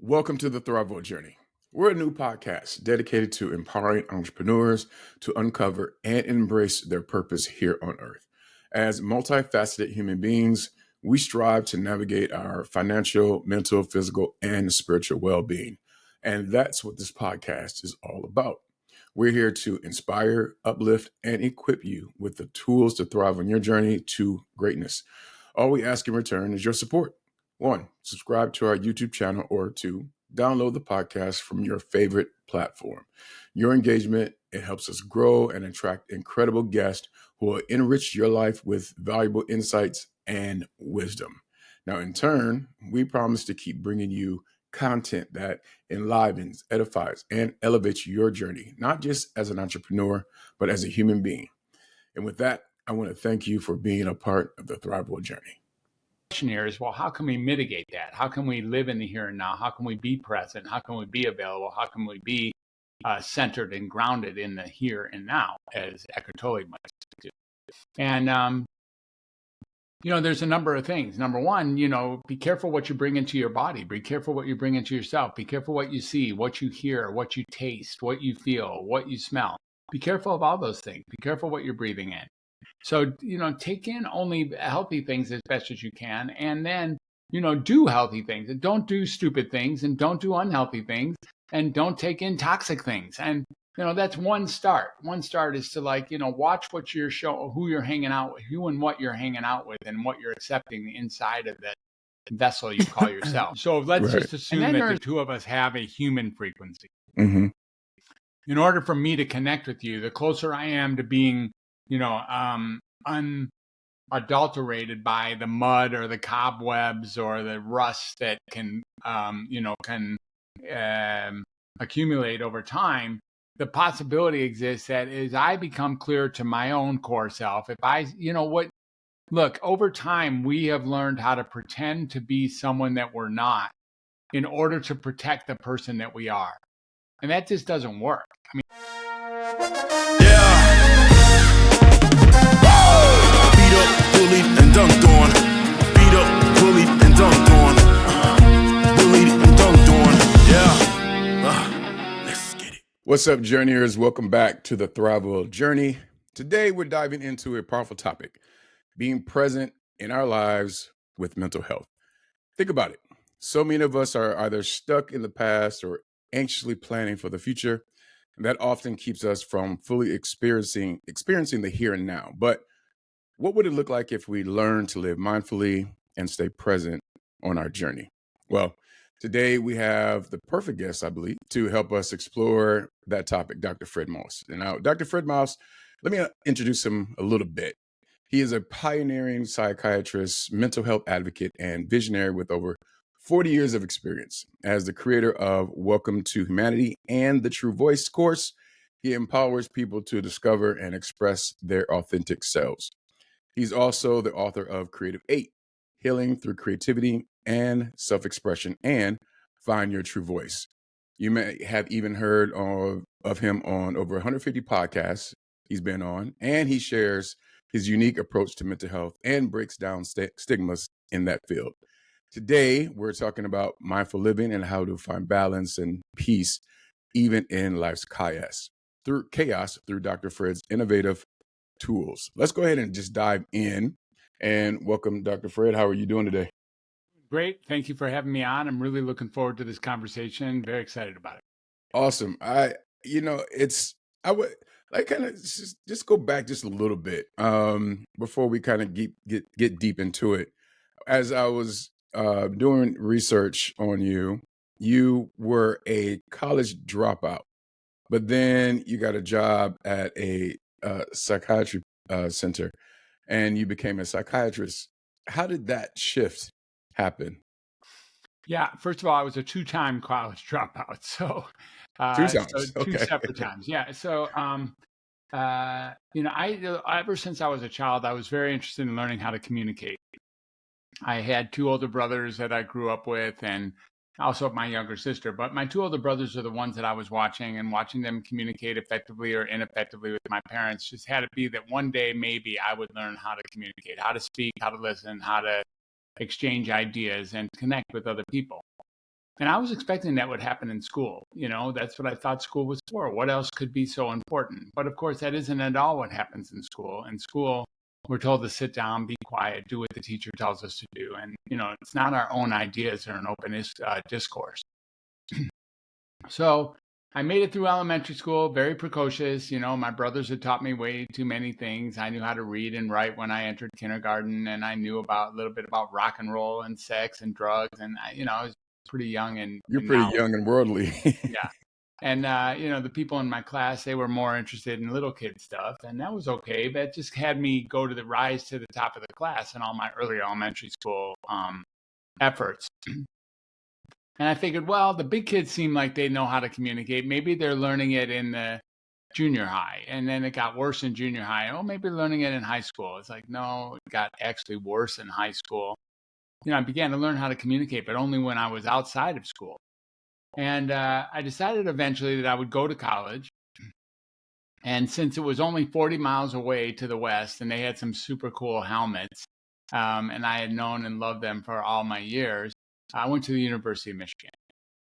Welcome to the Thrival Journey. We're a new podcast dedicated to empowering entrepreneurs to uncover and embrace their purpose here on Earth. As multifaceted human beings, we strive to navigate our financial, mental, physical, and spiritual well-being. And that's what this podcast is all about. We're here to inspire, uplift, and equip you with the tools to thrive on your journey to greatness. All we ask in return is your support. 1, subscribe to our YouTube channel, or 2, download the podcast from your favorite platform. Your engagement, it helps us grow and attract incredible guests who will enrich your life with valuable insights and wisdom. Now, in turn, we promise to keep bringing you content that enlivens, edifies, and elevates your journey, not just as an entrepreneur, but as a human being. And with that, I want to thank you for being a part of the Thrival Journey. Here is, well, how can we mitigate that? How can we live in the here and now? How can we be present? How can we be available? How can we be centered and grounded in the here and now, as Eckhart Tolle might do? And, there's a number of things. Number one, be careful what you bring into your body. Be careful what you bring into yourself. Be careful what you see, what you hear, what you taste, what you feel, what you smell. Be careful of all those things. Be careful what you're breathing in. So, take in only healthy things as best as you can, and then, do healthy things, and don't do stupid things, and don't do unhealthy things, and don't take in toxic things. And, that's one start. One start is to watch what you're who you're hanging out with, who and what you're hanging out with, and what you're accepting inside of that vessel you call yourself. So let's just assume that the two of us have a human frequency. Mm-hmm. In order for me to connect with you, the closer I am to being unadulterated by the mud or the cobwebs or the rust that can accumulate over time, the possibility exists that as I become clear to my own core self, if I, look, over time, we have learned how to pretend to be someone that we're not in order to protect the person that we are. And that just doesn't work. I mean, beat up, bullied, and dunked on. Beat up, bullied, and dunked on. Bullied and dunked on. Yeah. Let's get it. What's up, journeyers? Welcome back to the Thrival Journey. Today, we're diving into a powerful topic: being present in our lives with mental health. Think about it. So many of us are either stuck in the past or anxiously planning for the future. And that often keeps us from fully experiencing the here and now. But what would it look like if we learn to live mindfully and stay present on our journey? Well, today we have the perfect guest, I believe, to help us explore that topic, Dr. Fred Moss. And now, Dr. Fred Moss, let me introduce him a little bit. He is a pioneering psychiatrist, mental health advocate, and visionary with over 40 years of experience. As the creator of Welcome to Humanity and the True Voice course, he empowers people to discover and express their authentic selves. He's also the author of Creative 8, Healing Through Creativity and Self-Expression, and Find Your True Voice. You may have even heard of him on over 150 podcasts he's been on, and he shares his unique approach to mental health and breaks down stigmas in that field. Today, we're talking about mindful living and how to find balance and peace even in life's chaos through Dr. Fred's innovative tools. Let's go ahead and just dive in and welcome Dr. Fred. How are you doing today? Great. Thank you for having me on. I'm really looking forward to this conversation. Very excited about it. Awesome. I would like kind of just go back just a little bit before we kind of get deep into it. As I was doing research on you, you were a college dropout, but then you got a job at a psychiatry center and you became a psychiatrist. How did that shift happen? Yeah, first of all, I was a 2-time college dropout. So, 2 times. so 2 separate times. Yeah. So, ever since I was a child, I was very interested in learning how to communicate. I had 2 older brothers that I grew up with, and also my younger sister. But my 2 older brothers are the ones that I was watching, and watching them communicate effectively or ineffectively with my parents just had to be that one day maybe I would learn how to communicate, how to speak, how to listen, how to exchange ideas, and connect with other people. And I was expecting that would happen in school. That's what I thought school was for. What else could be so important? But of course, that isn't at all what happens in school. In school, we're told to sit down, be quiet, do what the teacher tells us to do. And, it's not our own ideas or an open discourse. So I made it through elementary school, very precocious. My brothers had taught me way too many things. I knew how to read and write when I entered kindergarten, and I knew a little bit about rock and roll and sex and drugs. And I was pretty young and You're pretty young and worldly. Yeah. And, the people in my class, they were more interested in little kid stuff, and that was okay. But it just had me rise to the top of the class in all my early elementary school efforts. And I figured, well, the big kids seem like they know how to communicate. Maybe they're learning it in the junior high. And then it got worse in junior high. Oh, maybe learning it in high school. It's like, no, it got actually worse in high school. I began to learn how to communicate, but only when I was outside of school. And I decided eventually that I would go to college. And since it was only 40 miles away to the west, and they had some super cool helmets, and I had known and loved them for all my years, I went to the University of Michigan.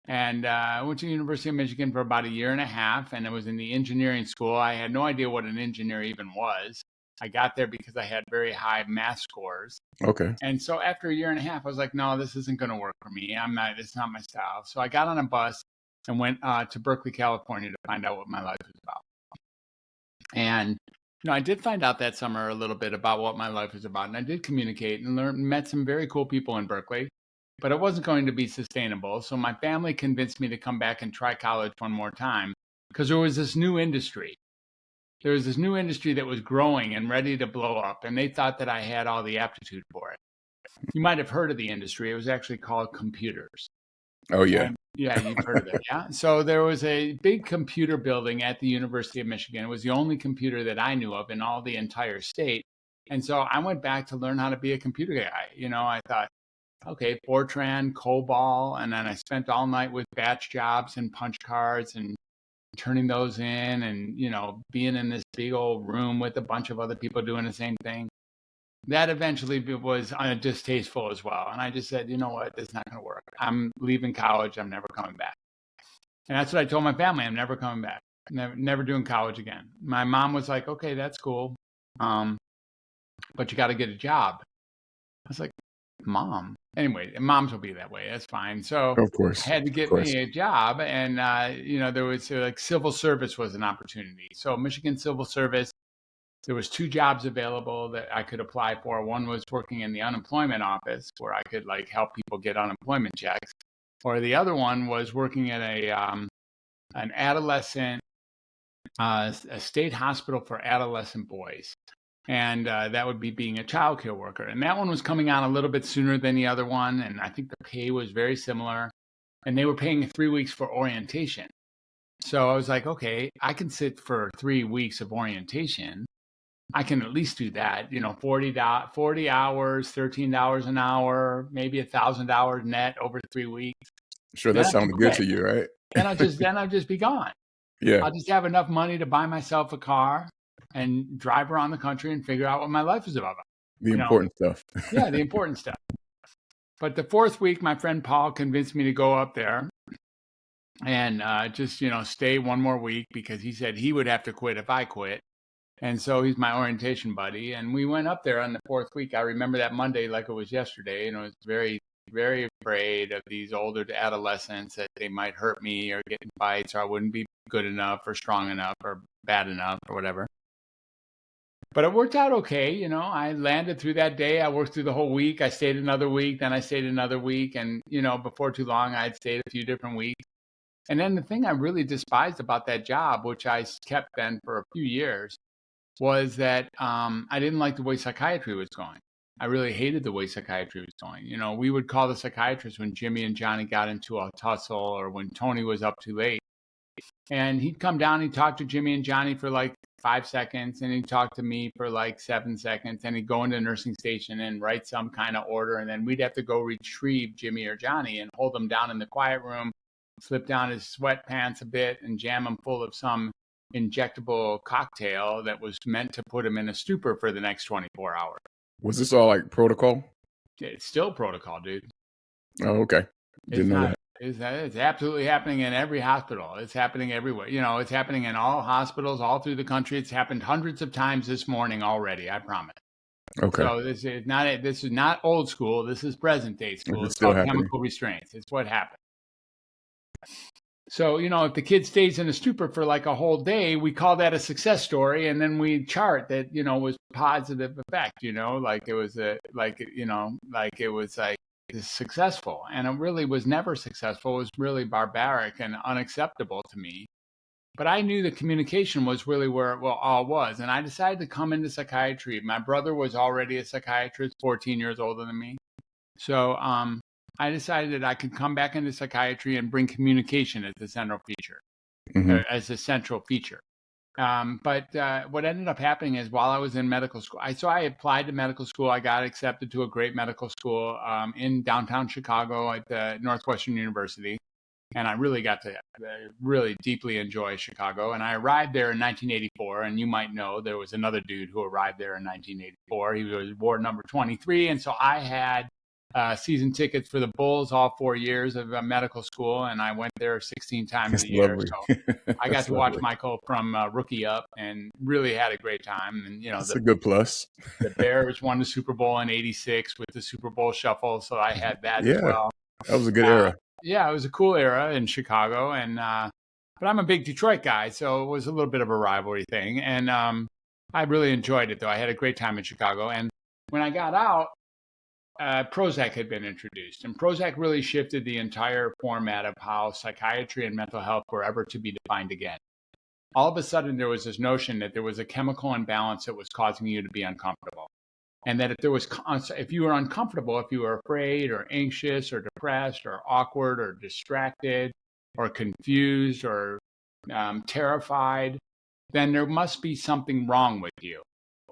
And I went to the University of Michigan for about a year and a half, and it was in the engineering school. I had no idea what an engineer even was. I got there because I had very high math scores. Okay. And so after a year and a half, I was like, no, this isn't going to work for me. It's not my style. So I got on a bus and went to Berkeley, California to find out what my life was about. And, I did find out that summer a little bit about what my life was about. And I did communicate and met some very cool people in Berkeley, but it wasn't going to be sustainable. So my family convinced me to come back and try college one more time because there was this new industry. There was this new industry that was growing and ready to blow up, and they thought that I had all the aptitude for it. You might have heard of the industry. It was actually called computers. Oh, yeah. Yeah, you've heard of it, yeah? So there was a big computer building at the University of Michigan. It was the only computer that I knew of in all the entire state. And so I went back to learn how to be a computer guy. I thought, okay, Fortran, COBOL, and then I spent all night with batch jobs and punch cards and turning those in and, being in this big old room with a bunch of other people doing the same thing. That eventually was distasteful as well. And I just said, you know what, this is not going to work. I'm leaving college. I'm never coming back. And that's what I told my family. I'm never coming back. Never doing college again. My mom was like, okay, that's cool. But you got to get a job. I was like, Mom. Anyway, moms will be that way. That's fine. So Of course. I had to get me a job. And, there was civil service was an opportunity. So Michigan Civil Service, there was 2 jobs available that I could apply for. One was working in the unemployment office where I could help people get unemployment checks. Or the other one was working at an adolescent, a state hospital for adolescent boys. And that would be being a child care worker. And that one was coming on a little bit sooner than the other one. And I think the pay was very similar. And they were paying 3 weeks for orientation. So I was like, okay, I can sit for 3 weeks of orientation. I can at least do that, 40 hours, $13 an hour, maybe $1,000 net over 3 weeks. Sure, that sounded good to you, right? And I'll just be gone. Yeah. I'll just have enough money to buy myself a car and drive around the country and figure out what my life is about. The important stuff. Yeah, the important stuff. But the 4th week, my friend Paul convinced me to go up there and just, stay one more week because he said he would have to quit if I quit. And so he's my orientation buddy. And we went up there on the 4th week. I remember that Monday like it was yesterday. I was very, very afraid of these older adolescents that they might hurt me or get in fights or I wouldn't be good enough or strong enough or bad enough or whatever. But it worked out okay. I landed through that day. I worked through the whole week. I stayed another week. Then I stayed another week. And, before too long, I'd stayed a few different weeks. And then the thing I really despised about that job, which I kept then for a few years, was that I didn't like the way psychiatry was going. I really hated the way psychiatry was going. We would call the psychiatrist when Jimmy and Johnny got into a tussle or when Tony was up too late. And he'd come down, he'd talk to Jimmy and Johnny for 5 seconds, and he'd talk to me for 7 seconds, and he'd go into the nursing station and write some kind of order, and then we'd have to go retrieve Jimmy or Johnny and hold them down in the quiet room, slip down his sweatpants a bit, and jam him full of some injectable cocktail that was meant to put him in a stupor for the next 24 hours. Was this all protocol? It's still protocol, dude. Oh, okay. Didn't know that. It's absolutely happening in every hospital. It's happening everywhere. It's happening in all hospitals all through the country. It's happened hundreds of times this morning already, I promise. Okay. So this is not old school. This is present day school. It's It's still called happening. chemical restraints. It's what happened. So, if the kid stays in a stupor for like a whole day, we call that a success story. And then we chart that, was positive effect, like it was successful. And it really was never successful. It was really barbaric and unacceptable to me. But I knew the communication was really where it all was. And I decided to come into psychiatry. My brother was already a psychiatrist, 14 years older than me. So, I decided that I could come back into psychiatry and bring communication as the central feature, as a central feature. But what ended up happening is while I was in medical school, I applied to medical school. I got accepted to a great medical school in downtown Chicago at Northwestern University. And I really got to really deeply enjoy Chicago. And I arrived there in 1984. And you might know there was another dude who arrived there in 1984. He was ward number 23. And so I had season tickets for the Bulls all 4 years of medical school, and I went there 16 times That's a year. lovely. So I got to watch Michael from rookie up, and really had a great time. And that's a good plus. The Bears won the Super Bowl in '86 with the Super Bowl shuffle, so I had that as well. That was a good era. Yeah, it was a cool era in Chicago, and but I'm a big Detroit guy, so it was a little bit of a rivalry thing. And I really enjoyed it, though. I had a great time in Chicago, and when I got out, Prozac had been introduced, and Prozac really shifted the entire format of how psychiatry and mental health were ever to be defined again. All of a sudden, there was this notion that there was a chemical imbalance that was causing you to be uncomfortable, and that if you were uncomfortable, if you were afraid or anxious or depressed or awkward or distracted or confused or terrified, then there must be something wrong with you.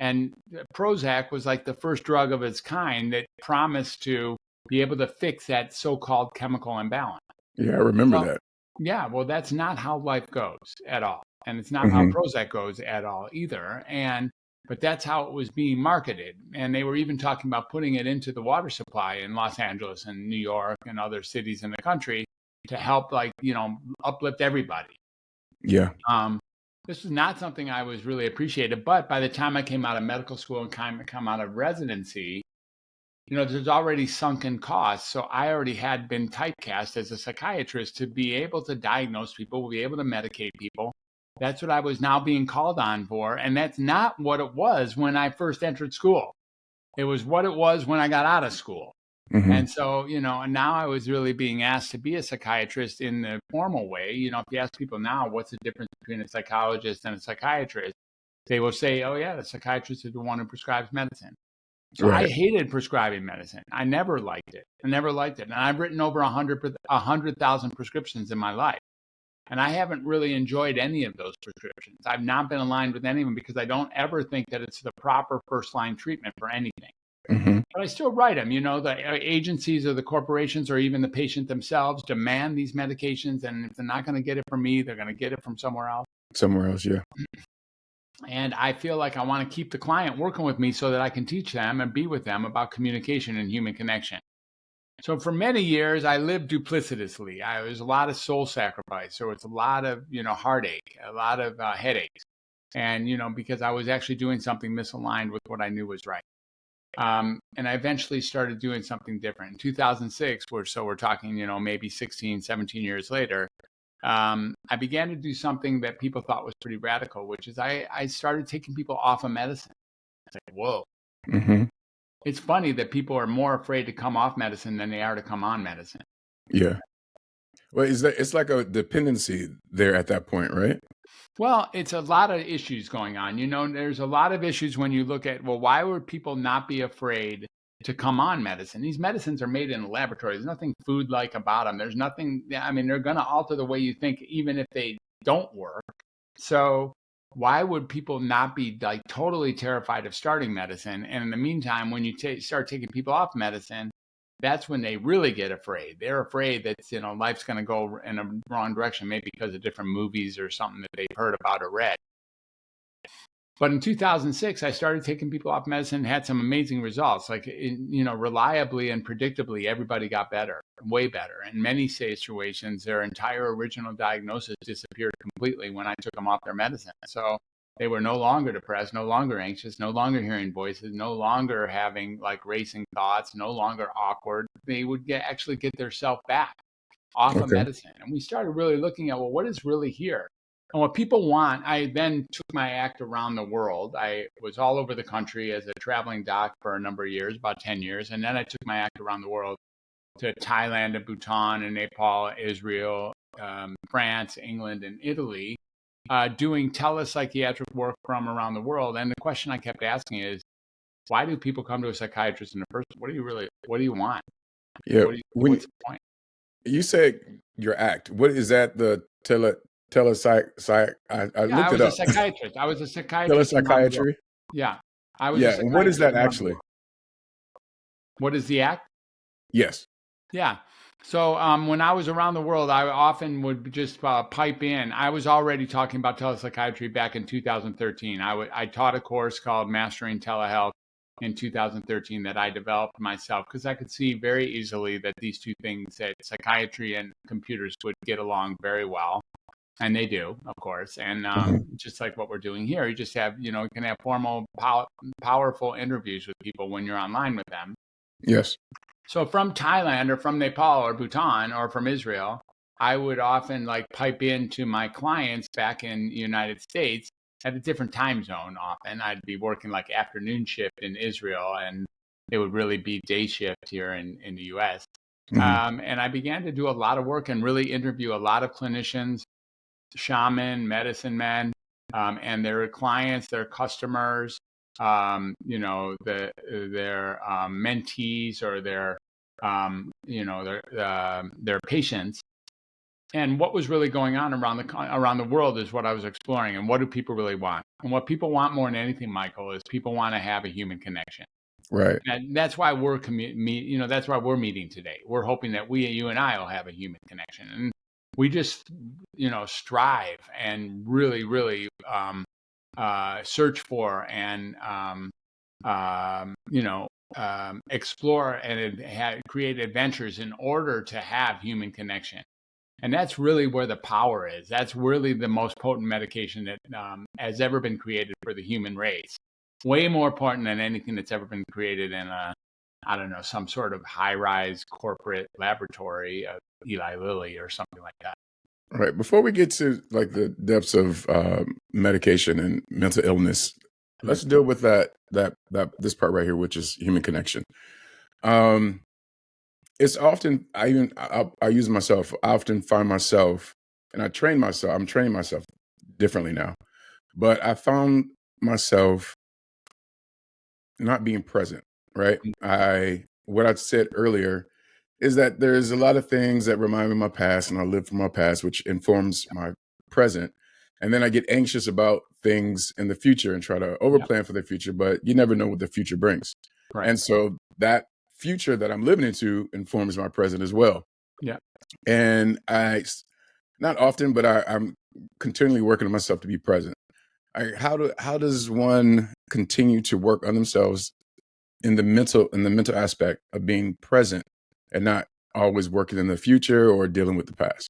And Prozac was like the first drug of its kind that promised to be able to fix that so-called chemical imbalance. Yeah, I remember that. Yeah, well, that's not how life goes at all. And it's not how Prozac goes at all either. But that's how it was being marketed. And they were even talking about putting it into the water supply in Los Angeles and New York and other cities in the country to help, uplift everybody. Yeah. This was not something I was really appreciated, but by the time I came out of medical school and come out of residency, there's already sunken costs. So I already had been typecast as a psychiatrist to be able to diagnose people, be able to medicate people. That's what I was now being called on for. And that's not what it was when I first entered school. It was what it was when I got out of school. And so, and now I was really being asked to be a psychiatrist in the formal way. If you ask people now, what's the difference between a psychologist and a psychiatrist? They will say, oh, yeah, the psychiatrist is the one who prescribes medicine. So I hated prescribing medicine. I never liked it. And I've written over 100,000 prescriptions in my life. And I haven't really enjoyed any of those prescriptions. I've not been aligned with any of them because I don't ever think that it's the proper first-line treatment for anything. But I still write them. The agencies or the corporations or even the patient themselves demand these medications. And if they're not going to get it from me, they're going to get it from somewhere else. Yeah. And I feel like I want to keep the client working with me so that I can teach them and be with them about communication and human connection. So for many years, I lived duplicitously. There was a lot of soul sacrifice. There was a lot of, heartache, a lot of headaches. And, because I was actually doing something misaligned with what I knew was right. And I eventually started doing something different. In 2006, we're talking, maybe 16, 17 years later, I began to do something that people thought was pretty radical, which is I started taking people off of medicine. It's like, whoa. It's funny that people are more afraid to come off medicine than they are to come on medicine. Yeah. Well, it's like a dependency there at that point, right? Well, it's a lot of issues going on. There's a lot of issues when you look at, why would people not be afraid to come on medicine? These medicines are made in a laboratory. There's nothing food-like about them. There's nothing, they're going to alter the way you think, even if they don't work. So why would people not be totally terrified of starting medicine? And in the meantime, when you start taking people off medicine, that's when they really get afraid. They're afraid that, life's going to go in a wrong direction, maybe because of different movies or something that they've heard about or read. But in 2006, I started taking people off medicine and had some amazing results. Like, reliably and predictably, everybody got better, way better. In many situations, their entire original diagnosis disappeared completely when I took them off their medicine. So they were no longer depressed, no longer anxious, no longer hearing voices, no longer having like racing thoughts, no longer awkward. They would actually get their self back off of Okay. medicine. And we started really looking at, well, what is really here? And what people want, I then took my act around the world. I was all over the country as a traveling doc for a number of years, about 10 years. And then I took my act around the world to Thailand and Bhutan and Nepal, Israel, France, England, and Italy, doing telepsychiatric work from around the world. And the question I kept asking is, why do people come to a psychiatrist in the first place? What do you want? Yeah. What's the point? You said your act. What is that? The telepsych. I Yeah, I looked it was a up. psychiatrist. I was a psychiatrist around the world. Telepsychiatry. Yeah, I was a Yeah. And what is psychiatrist that around the actually? world. What is the act? Yes. Yeah. So when I was around the world, I often would just pipe in. I was already talking about telepsychiatry back in 2013. I taught a course called Mastering Telehealth in 2013 that I developed myself because I could see very easily that these two things, that psychiatry and computers, would get along very well. And they do, of course. And just like what we're doing here, you just have, you can have formal, powerful interviews with people when you're online with them. Yes. So from Thailand or from Nepal or Bhutan or from Israel, I would often like pipe into my clients back in the United States at a different time zone. Often I'd be working like afternoon shift in Israel, and it would really be day shift here in the US. And I began to do a lot of work and really interview a lot of clinicians, shaman, medicine men, and their clients, their customers, their mentees or their patients. And what was really going on around the world is what I was exploring. And what do people really want? And what people want more than anything, Michael, is people want to have a human connection. Right. And that's why that's why we're meeting today. We're hoping that you and I will have a human connection. And we just, strive and really, really search for and, explore and create adventures in order to have human connection. And that's really where the power is. That's really the most potent medication that has ever been created for the human race. Way more potent than anything that's ever been created in some sort of high-rise corporate laboratory of Eli Lilly or something like that. All right. Before we get to like the depths of medication and mental illness, let's deal with this part right here, which is human connection. It's often I use myself. I often find myself, and I'm training myself differently now. But I found myself not being present. Right. What I said earlier is that there's a lot of things that remind me of my past, and I live from my past, which informs my present. And then I get anxious about things in the future and try to overplan for the future, but you never know what the future brings. Right. And so that future that I'm living into informs my present as well. Yeah. And not often, but I'm continually working on myself to be present. How does one continue to work on themselves in the mental aspect of being present and not always working in the future or dealing with the past?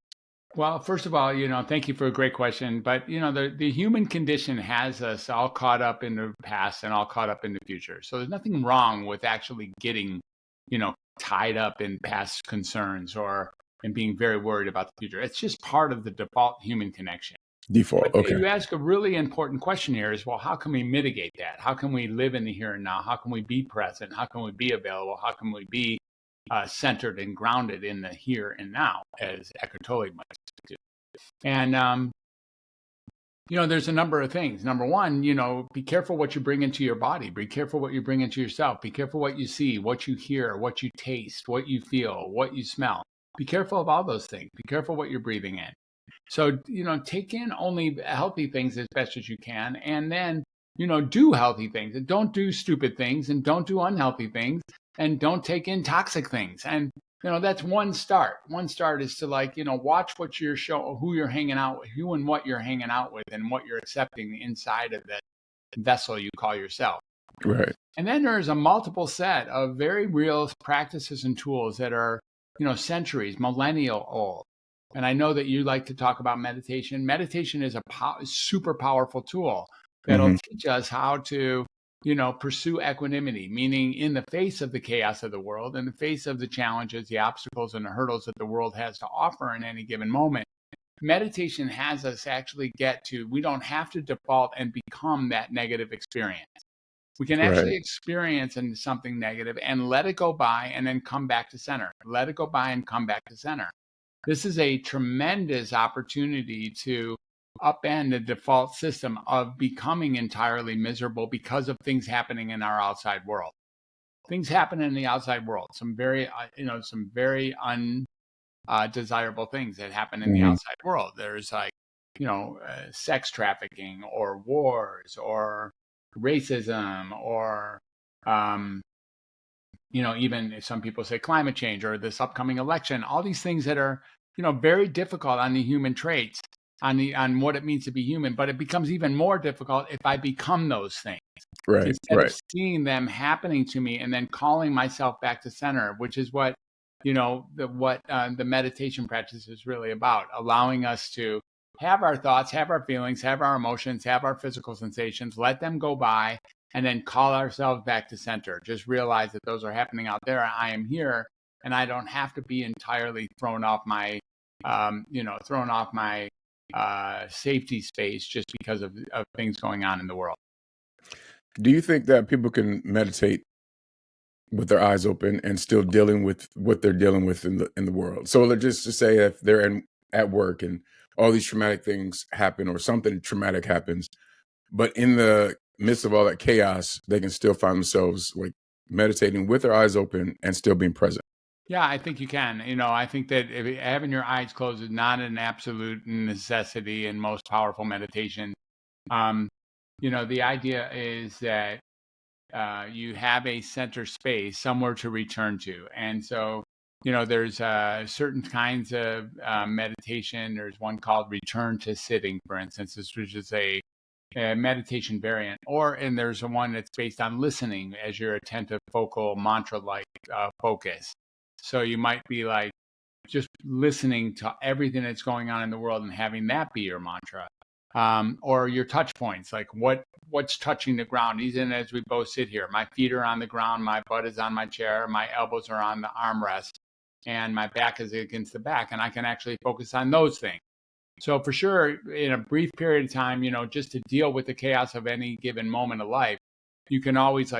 Well, first of all, thank you for a great question. But, the human condition has us all caught up in the past and all caught up in the future. So there's nothing wrong with actually getting, tied up in past concerns and being very worried about the future. It's just part of the default human connection. But okay. You ask a really important question here is, well, how can we mitigate that? How can we live in the here and now? How can we be present? How can we be available? How can we be centered and grounded in the here and now, as Eckhart Tolle might do? And, there's a number of things. Number one, be careful what you bring into your body. Be careful what you bring into yourself. Be careful what you see, what you hear, what you taste, what you feel, what you smell. Be careful of all those things. Be careful what you're breathing in. So, take in only healthy things as best as you can, and then, do healthy things, and don't do stupid things, and don't do unhealthy things, and don't take in toxic things. And, that's one start. One start is to watch what who you're hanging out with, who and what you're hanging out with, and what you're accepting inside of vessel you call yourself. Right. And then there's a multiple set of very real practices and tools that are, centuries, millennial old. And I know that you like to talk about meditation. Meditation is a super powerful tool that'll teach us how to, pursue equanimity, meaning in the face of the chaos of the world, in the face of the challenges, the obstacles, and the hurdles that the world has to offer in any given moment. Meditation has us actually we don't have to default and become that negative experience. We can actually experience something negative and let it go by and then come back to center. Let it go by and come back to center. This is a tremendous opportunity to upend the default system of becoming entirely miserable because of things happening in our outside world. Things happen in the outside world. Some very undesirable things that happen in the outside world. There's sex trafficking or wars or racism or even some people say climate change or this upcoming election, all these things that are very difficult on the human traits, on what it means to be human. But it becomes even more difficult if I become those things. Instead of seeing them happening to me and then calling myself back to center, which is what the meditation practice is really about, allowing us to have our thoughts, have our feelings, have our emotions, have our physical sensations, let them go by, and then call ourselves back to center. Just realize that those are happening out there. I am here, and I don't have to be entirely thrown off my safety space just because of things going on in the world. Do you think that people can meditate with their eyes open and still dealing with what they're dealing with in the world? So let's just to say if they're at work and all these traumatic things happen or something traumatic happens, but in the midst of all that chaos, they can still find themselves like meditating with their eyes open and still being present. Yeah, I think you can. I think that having your eyes closed is not an absolute necessity in most powerful meditation. The idea is that you have a center space somewhere to return to. And so, there's certain kinds of meditation. There's one called return to sitting, for instance, which is a meditation variant. And there's one that's based on listening as your attentive, focal, mantra-like focus. So you might be like just listening to everything that's going on in the world and having that be your mantra. Or your touch points, like what's touching the ground. Even as we both sit here, my feet are on the ground, my butt is on my chair, my elbows are on the armrest, and my back is against the back, and I can actually focus on those things. So for sure, in a brief period of time, just to deal with the chaos of any given moment of life, you can always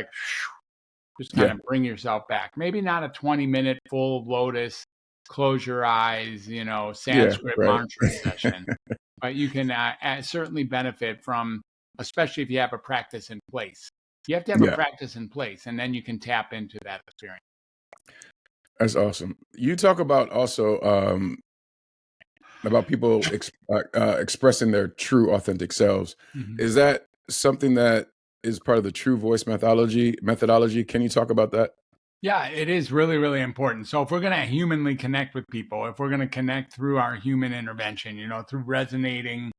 just kind of bring yourself back. Maybe not a 20-minute full lotus, close your eyes, Sanskrit mantra session. But you can certainly benefit from, especially if you have a practice in place. You have to have a practice in place, and then you can tap into that experience. That's awesome. You talk about also about people expressing their true, authentic selves. Is that something that is part of the true voice methodology? Can you talk about that? Yeah, it is really, really important. So if we're going to humanly connect with people, if we're going to connect through our human intervention, through resonating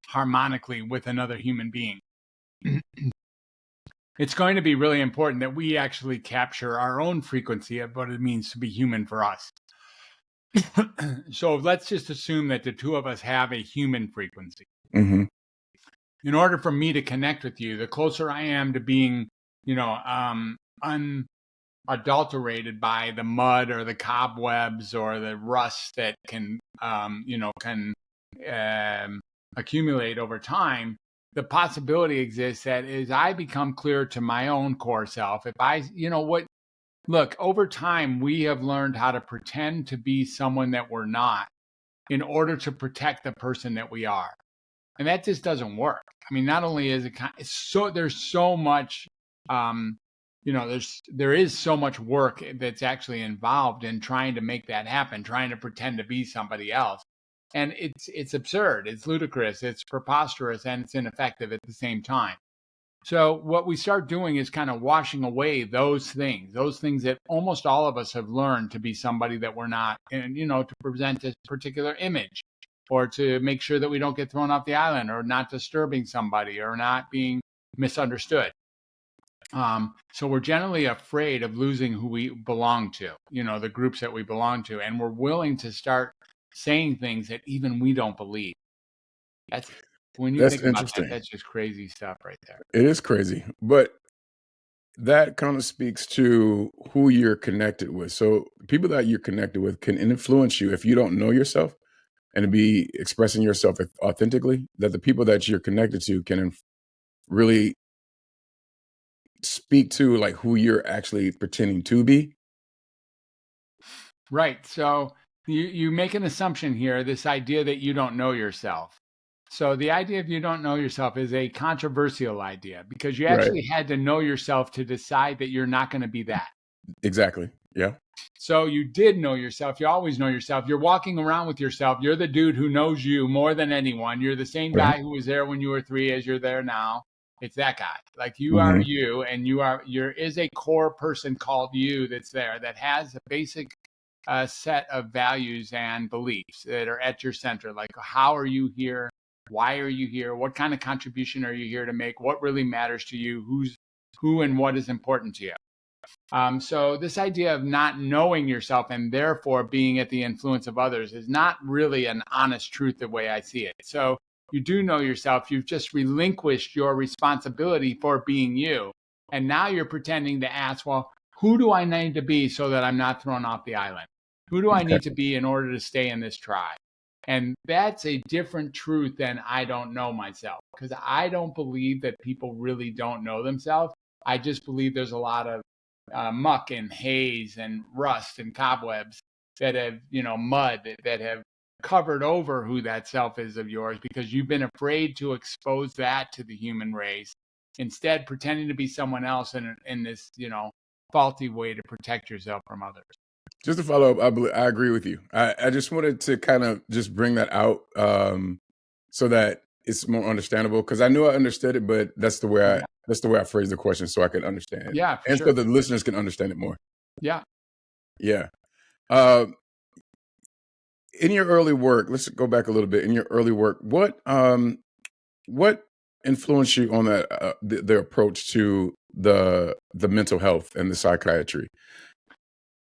harmonically with another human being, it's going to be really important that we actually capture our own frequency of what it means to be human for us. So let's just assume that the two of us have a human frequency. In order for me to connect with you, the closer I am to being, unadulterated by the mud or the cobwebs or the rust that can accumulate over time, the possibility exists that as I become clear to my own core self, if I, look, over time, we have learned how to pretend to be someone that we're not in order to protect the person that we are. And that just doesn't work. I mean, not only is there's so much, there is so much work that's actually involved in trying to make that happen, trying to pretend to be somebody else. And it's absurd, it's ludicrous, it's preposterous, and it's ineffective at the same time. So what we start doing is kind of washing away those things that almost all of us have learned to be somebody that we're not, and, to present a particular image, or to make sure that we don't get thrown off the island, or not disturbing somebody, or not being, misunderstood. So we're generally afraid of losing who we belong to, the groups that we belong to, and we're willing to start saying things that even we don't believe. When you That's think about that, interesting. that's just crazy stuff right there. It is crazy, but that kind of speaks to who you're connected with. So people that you're connected with can influence you if you don't know yourself and to be expressing yourself authentically, that the people that you're connected to can really speak to like who you're actually pretending to be. Right. So you make an assumption here, this idea that you don't know yourself. So the idea of you don't know yourself is a controversial idea because you Right. actually had to know yourself to decide that you're not going to be that. Exactly. Yeah. So you did know yourself. You always know yourself. You're walking around with yourself. You're the dude who knows you more than anyone. You're the same Right. guy who was there when you were 3 as you're there now. It's that guy. Like you are Hmm. you, and there is a core person called you that's there that has a basic set of values and beliefs that are at your center. Like, how are you here? Why are you here? What kind of contribution are you here to make? What really matters to you? Who and what is important to you? So this idea of not knowing yourself and therefore being at the influence of others is not really an honest truth the way I see it. So you do know yourself. You've just relinquished your responsibility for being you. And now you're pretending to ask, well, who do I need to be so that I'm not thrown off the island? Who do I Okay. need to be in order to stay in this tribe? And that's a different truth than I don't know myself, because I don't believe that people really don't know themselves. I just believe there's a lot of muck and haze and rust and cobwebs that have, mud that have covered over who that self is of yours because you've been afraid to expose that to the human race, instead pretending to be someone else in this, faulty way to protect yourself from others. Just to follow up, I agree with you. I just wanted to kind of just bring that out so that it's more understandable because I knew I understood it, but Yeah, that's the way I phrased the question so I could understand it. yeah, for And so sure. the listeners can understand it more. Yeah. Yeah. Uh, in your early work, let's go back a little bit. In your early work, what influenced you on that the approach to the mental health and the psychiatry?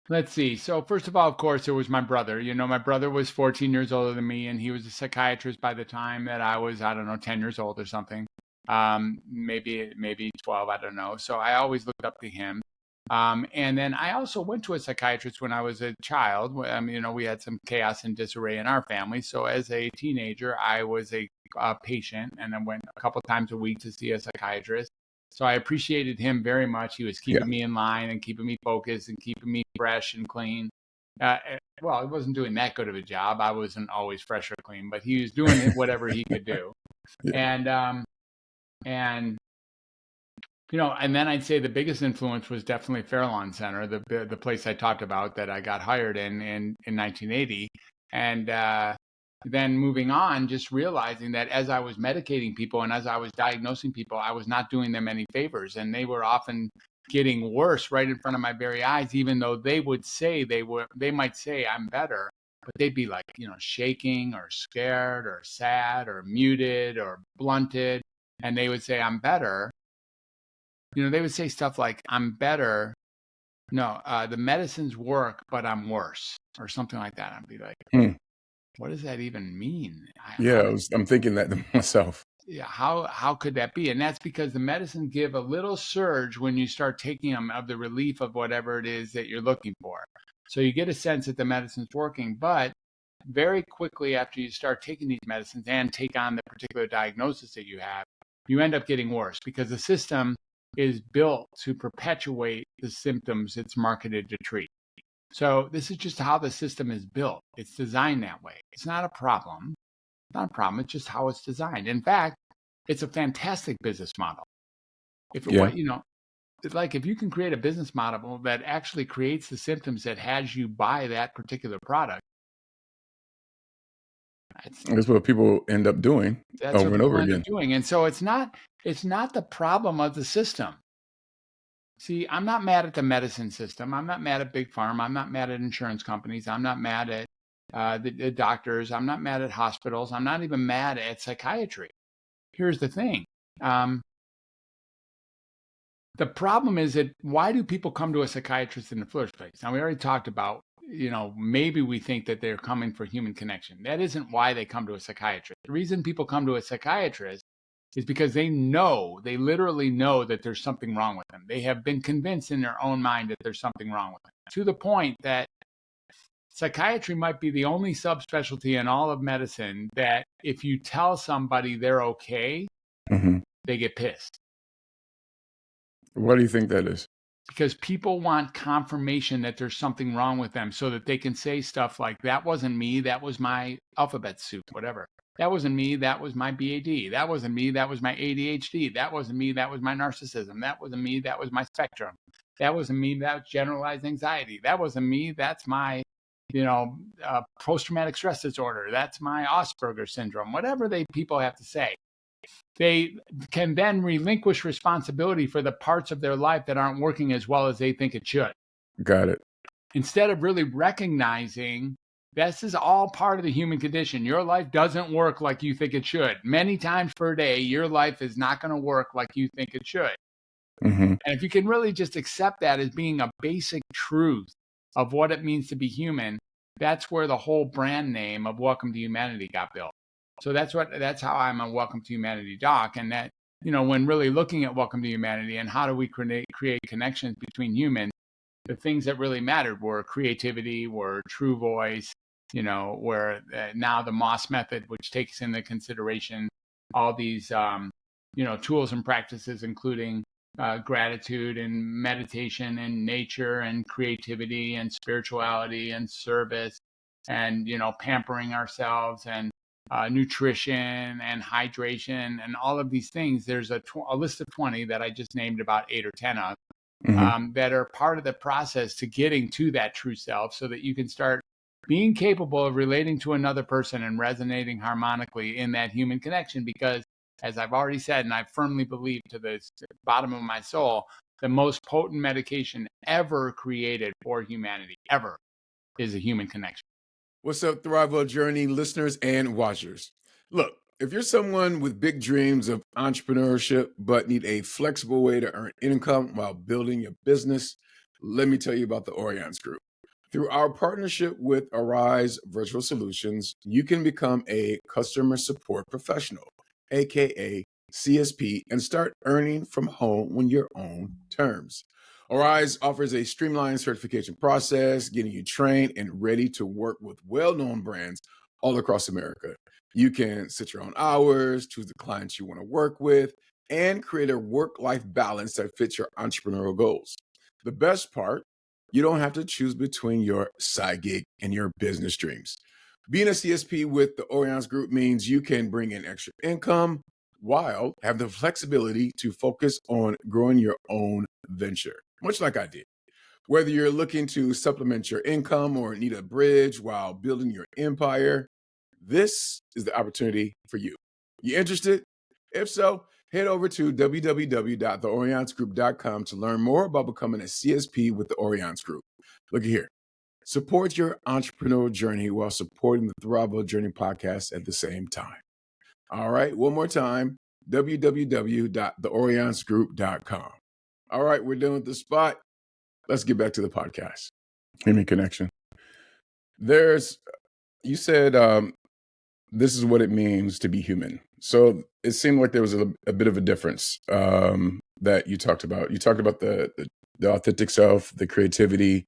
Let's see. So first of all, of course, it was my brother. My brother was 14 years older than me, and he was a psychiatrist by the time that I was, I don't know, 10 years old or something. Maybe 12, I don't know. So I always looked up to him. And then I also went to a psychiatrist when I was a child. We had some chaos and disarray in our family. So as a teenager, I was a patient, and I went a couple times a week to see a psychiatrist. So I appreciated him very much. He was Yeah. keeping me in line and keeping me focused and keeping me fresh and clean. Well, he wasn't doing that good of a job. I wasn't always fresh or clean, but he was doing whatever he could do. Yeah. And and then I'd say the biggest influence was definitely Fairlawn Center, the place I talked about that I got hired in 1980, and then moving on, just realizing that as I was medicating people and as I was diagnosing people, I was not doing them any favors, and they were often getting worse right in front of my very eyes, even though they might say I'm better, but they'd be like, shaking or scared or sad or muted or blunted, and they would say I'm better. They would say stuff like I'm better. No, the medicines work, but I'm worse, or something like that. I'd be like, Hmm. what does that even mean? Yeah, I'm thinking that to myself. Yeah, how could that be? And that's because the medicines give a little surge when you start taking them of the relief of whatever it is that you're looking for. So you get a sense that the medicine's working, but very quickly after you start taking these medicines and take on the particular diagnosis that you have, you end up getting worse because the system is built to perpetuate the symptoms it's marketed to treat. So this is just how the system is built. It's designed that way. It's not a problem. Not a problem. It's just how it's designed. In fact, it's a fantastic business model. If it Yeah. was, it's like if you can create a business model that actually creates the symptoms that has you buy that particular product, That's what people end up doing that's over what and people over end up again. doing. And so it's not the problem of the system. See, I'm not mad at the medicine system. I'm not mad at big pharma. I'm not mad at insurance companies. I'm not mad at the doctors. I'm not mad at hospitals. I'm not even mad at psychiatry. Here's the thing. The problem is that why do people come to a psychiatrist in the first place? Now, we already talked about, maybe we think that they're coming for human connection. That isn't why they come to a psychiatrist. The reason people come to a psychiatrist is because they literally know that there's something wrong with them. They have been convinced in their own mind that there's something wrong with them, to the point that psychiatry might be the only subspecialty in all of medicine that if you tell somebody they're okay, they get pissed. Why do you think that is? Because people want confirmation that there's something wrong with them so that they can say stuff like, that wasn't me, that was my alphabet soup, whatever. That wasn't me, that was my BAD. That wasn't me, that was my ADHD. That wasn't me, that was my narcissism. That wasn't me, that was my spectrum. That wasn't me, that was generalized anxiety. That wasn't me, that's my, post-traumatic stress disorder. That's my Asperger's syndrome. Whatever people have to say. They can then relinquish responsibility for the parts of their life that aren't working as well as they think it should. Got it. Instead of really recognizing this is all part of the human condition. Your life doesn't work like you think it should. Many times per day, your life is not going to work like you think it should. And if you can really just accept that as being a basic truth of what it means to be human, that's where the whole brand name of Welcome to Humanity got built. So that's how I'm a Welcome to Humanity doc. And that, when really looking at Welcome to Humanity and how do we create connections between humans, the things that really mattered were creativity, were true voice, where now the Moss method, which takes into consideration all these, tools and practices, including gratitude and meditation and nature and creativity and spirituality and service and, pampering ourselves and nutrition and hydration and all of these things. There's a list of 20 that I just named about 8 or 10 of that are part of the process to getting to that true self so that you can start being capable of relating to another person and resonating harmonically in that human connection. Because as I've already said, and I firmly believe to the bottom of my soul, the most potent medication ever created for humanity, ever, is a human connection. What's up, Thrival Journey listeners and watchers? Look, if you're someone with big dreams of entrepreneurship but need a flexible way to earn income while building your business, let me tell you about the Orions Group. Through our partnership with Arise Virtual Solutions, you can become a customer support professional, aka CSP, and start earning from home on your own terms. Arise offers a streamlined certification process, getting you trained and ready to work with well-known brands all across America. You can set your own hours, choose the clients you want to work with, and create a work-life balance that fits your entrepreneurial goals. The best part, you don't have to choose between your side gig and your business dreams. Being a CSP with the Orions Group means you can bring in extra income while have the flexibility to focus on growing your own venture, much like I did. Whether you're looking to supplement your income or need a bridge while building your empire, this is the opportunity for you. You interested? If so, head over to www.theorionsgroup.com to learn more about becoming a CSP with the Orions Group. Look here. Support your entrepreneurial journey while supporting the Thrival Journey podcast at the same time. All right, one more time, www.theorionsgroup.com. All right, we're done with the spot. Let's get back to the podcast. Human connection. You said this is what it means to be human. So it seemed like there was a bit of a difference that you talked about. You talked about the authentic self, the creativity,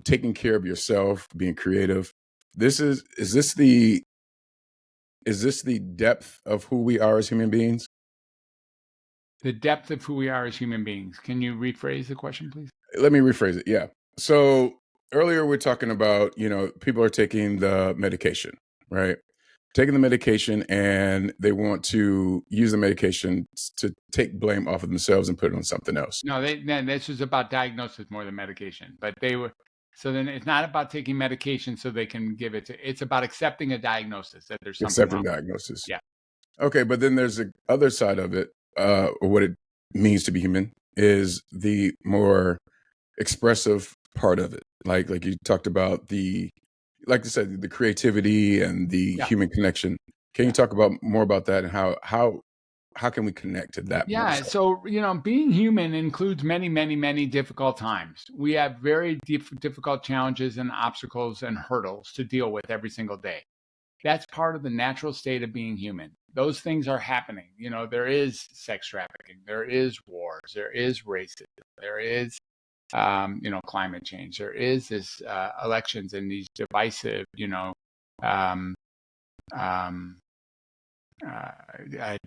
taking care of yourself, being creative. Is this the depth of who we are as human beings? The depth of who we are as human beings. Can you rephrase the question, please? Let me rephrase it. Yeah. So earlier we're talking about, people are taking the medication, right? Taking the medication and they want to use the medication to take blame off of themselves and put it on something else. No, this was about diagnosis more than medication. But so then it's not about taking medication so they can give it it's about accepting a diagnosis that there's something wrong. Diagnosis. Yeah. Okay, but then there's the other side of it, or what it means to be human is the more expressive part of it. Like you talked about like I said, the creativity and the human connection. Can you talk more about that and how how can we connect to that more Yeah. so? So, being human includes many, many, many difficult times. We have very difficult challenges and obstacles and hurdles to deal with every single day. That's part of the natural state of being human. Those things are happening. There is sex trafficking, there is wars, there is racism, there is, climate change, there is this elections and these divisive, um, um,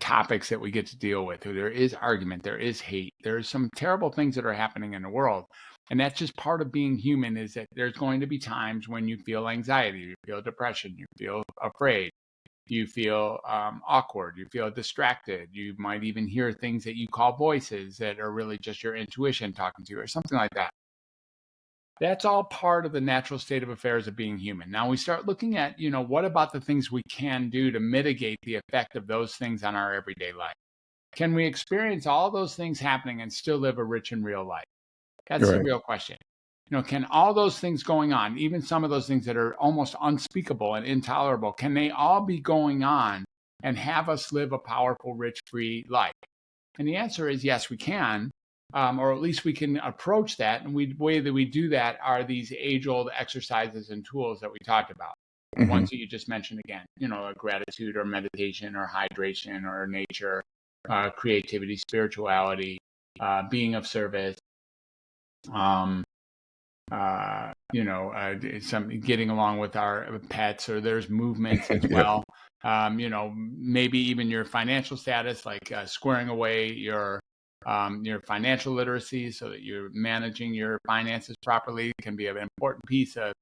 topics that we get to deal with. There is argument, there is hate, there's some terrible things that are happening in the world. And that's just part of being human, is that there's going to be times when you feel anxiety, you feel depression, you feel afraid, you feel awkward, you feel distracted. You might even hear things that you call voices that are really just your intuition talking to you or something like that. That's all part of the natural state of affairs of being human. Now we start looking at, what about the things we can do to mitigate the effect of those things on our everyday life? Can we experience all those things happening and still live a rich and real life? That's the Right. real question. Can all those things going on, even some of those things that are almost unspeakable and intolerable, can they all be going on and have us live a powerful, rich, free life? And the answer is yes, we can, or at least we can approach that. And the way that we do that are these age-old exercises and tools that we talked about. The Mm-hmm. ones that you just mentioned again, gratitude or meditation or hydration or nature, creativity, spirituality, being of service, some getting along with our pets, or there's movements as Yeah. well. Maybe even your financial status, like squaring away your financial literacy so that you're managing your finances properly, can be an important piece of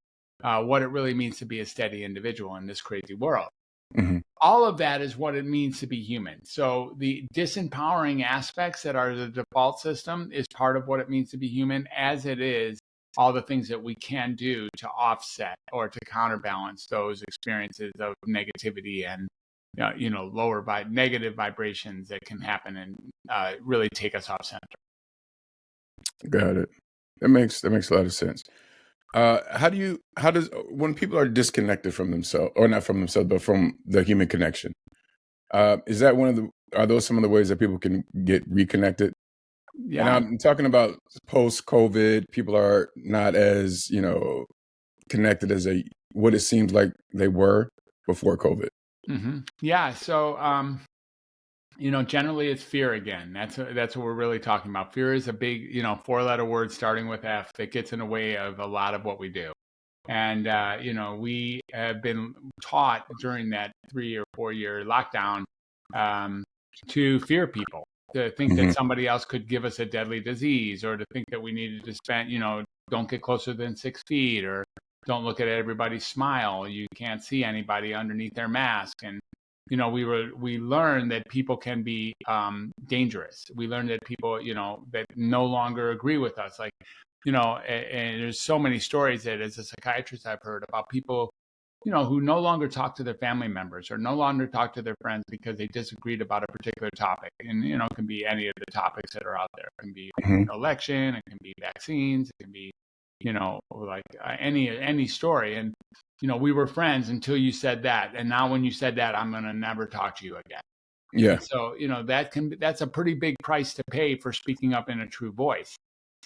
what it really means to be a steady individual in this crazy world. Mm-hmm. All of that is what it means to be human. So the disempowering aspects that are the default system is part of what it means to be human, as it is all the things that we can do to offset or to counterbalance those experiences of negativity and lower by negative vibrations that can happen and really take us off center. Got it. That makes a lot of sense. When people are disconnected from themselves, or not from themselves, but from the human connection, is that are those some of the ways that people can get reconnected? And Yeah. I'm talking about post-COVID, people are not as, connected as what it seems like they were before COVID. Mm-hmm. Yeah. So, generally it's fear again. That's what we're really talking about. Fear is a big, 4-letter word starting with F that gets in the way of a lot of what we do. And, we have been taught during that 3 or 4 year lockdown to fear people, to think that Mm-hmm. somebody else could give us a deadly disease, or to think that we needed to spend, don't get closer than 6 feet, or don't look at everybody's smile. You can't see anybody underneath their mask. And, we learned that people can be dangerous. We learned that people, that no longer agree with us. Like, and there's so many stories that as a psychiatrist I've heard about people, who no longer talk to their family members or no longer talk to their friends because they disagreed about a particular topic. And, it can be any of the topics that are out there. It can be Mm-hmm. election, it can be vaccines, it can be, any story. And, we were friends until you said that. And now when you said that, I'm going to never talk to you again. Yeah. And so, that's a pretty big price to pay for speaking up in a true voice.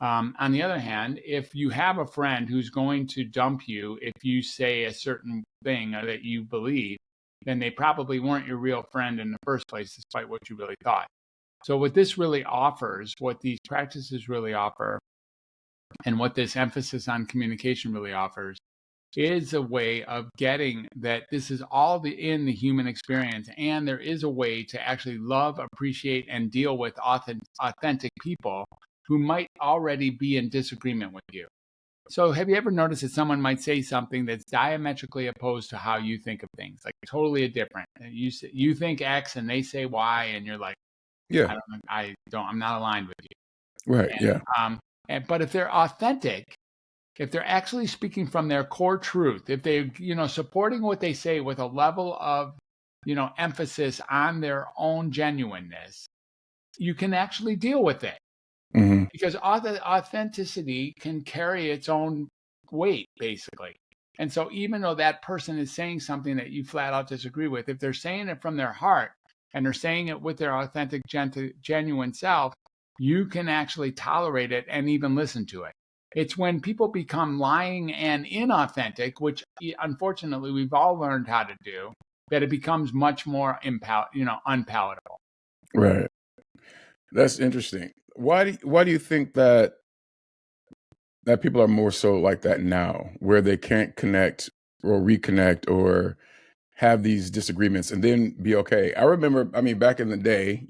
On the other hand, if you have a friend who's going to dump you if you say a certain thing that you believe, then they probably weren't your real friend in the first place, despite what you really thought. So what this really offers, what these practices really offer, and what this emphasis on communication really offers, is a way of getting that this is all in the human experience, and there is a way to actually love, appreciate, and deal with authentic people who might already be in disagreement with you. So have you ever noticed that someone might say something that's diametrically opposed to how you think of things, like totally different? You think X and they say Y, and you're like, Yeah. I'm not aligned with you. Right. Yeah. But if they're authentic, if they're actually speaking from their core truth, if they, supporting what they say with a level of, emphasis on their own genuineness, you can actually deal with it. Mm-hmm. Because authenticity can carry its own weight, basically. And so even though that person is saying something that you flat out disagree with, if they're saying it from their heart, and they're saying it with their authentic, genuine self, you can actually tolerate it and even listen to it. It's when people become lying and inauthentic, which unfortunately we've all learned how to do, that it becomes much more unpalatable. Right. That's interesting. Why do you think that people are more so like that now, where they can't connect or reconnect or have these disagreements and then be okay? I remember, I mean, back in the day,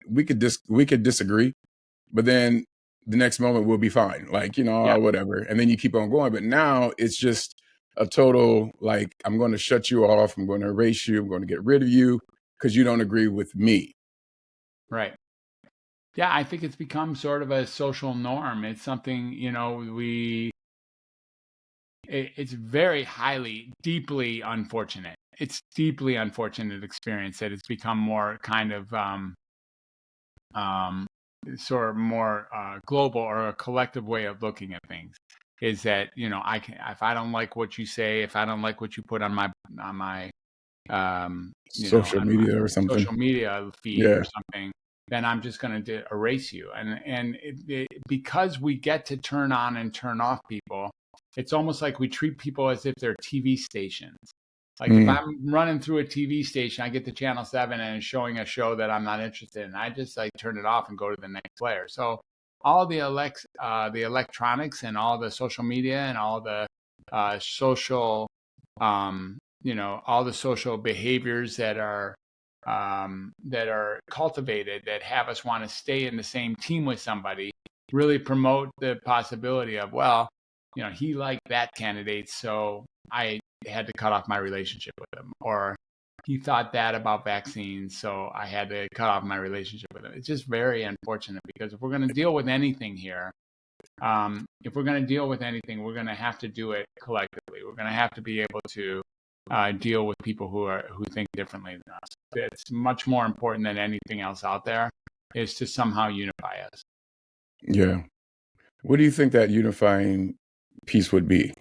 we could disagree, but then the next moment we'll be fine, like, Yeah. whatever, and then you keep on going. But now it's just a total, like, I'm going to shut you off, I'm going to erase you, I'm going to get rid of you because you don't agree with me. Right. Yeah, I think it's become sort of a social norm. It's something, it's very highly, deeply unfortunate. It's deeply unfortunate experience that it's become more kind of sort of more global or a collective way of looking at things. Is that if I don't like what you say, if I don't like what you put on my Social on my media or something. social media feed Yeah. or something, then I'm just going to erase you. And because we get to turn on and turn off people, it's almost like we treat people as if they're TV stations. Like if Mm. I'm running through a TV station, I get to channel 7 and it's showing a show that I'm not interested in. I just like turn it off and go to the next player. So all the electronics and all the social media and all the social all the social behaviors that are cultivated that have us want to stay in the same team with somebody really promote the possibility of, well, he liked that candidate, so I had to cut off my relationship with him, or he thought that about vaccines, so I had to cut off my relationship with him. It's just very unfortunate, because if we're going to deal with anything here, we're going to have to do it collectively. We're going to have to be able to deal with people who think differently than us. It's much more important than anything else out there, is to somehow unify us. Yeah. What do you think that unifying piece would be?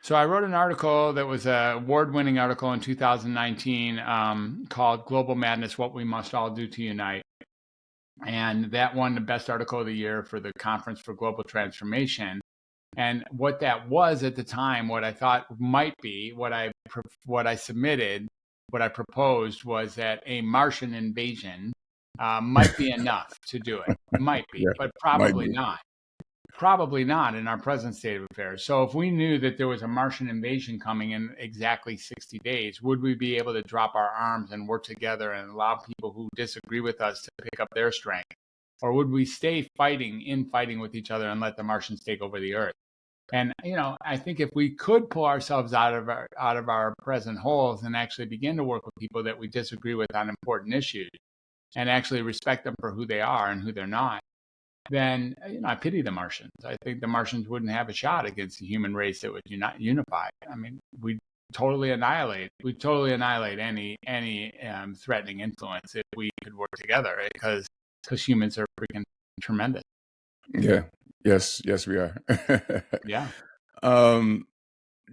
So I wrote an article that was an award-winning article in 2019 called Global Madness, What We Must All Do to Unite. And that won the best article of the year for the Conference for Global Transformation. And what that was at the time, what I thought might be, what I submitted, what I proposed was that a Martian invasion might be enough to do it. Might be, Yeah, but might probably be. not. Probably not in our present state of affairs. So if we knew that there was a Martian invasion coming in exactly 60 days, would we be able to drop our arms and work together and allow people who disagree with us to pick up their strength? Or would we stay fighting with each other and let the Martians take over the Earth? And I think if we could pull ourselves out of our present holes and actually begin to work with people that we disagree with on important issues, and actually respect them for who they are and who they're not, then I pity the Martians. I think the Martians wouldn't have a shot against the human race that would unify. I mean, we'd totally annihilate any threatening influence if we could work together, because humans are freaking tremendous. Yeah. Yes, we are. Yeah.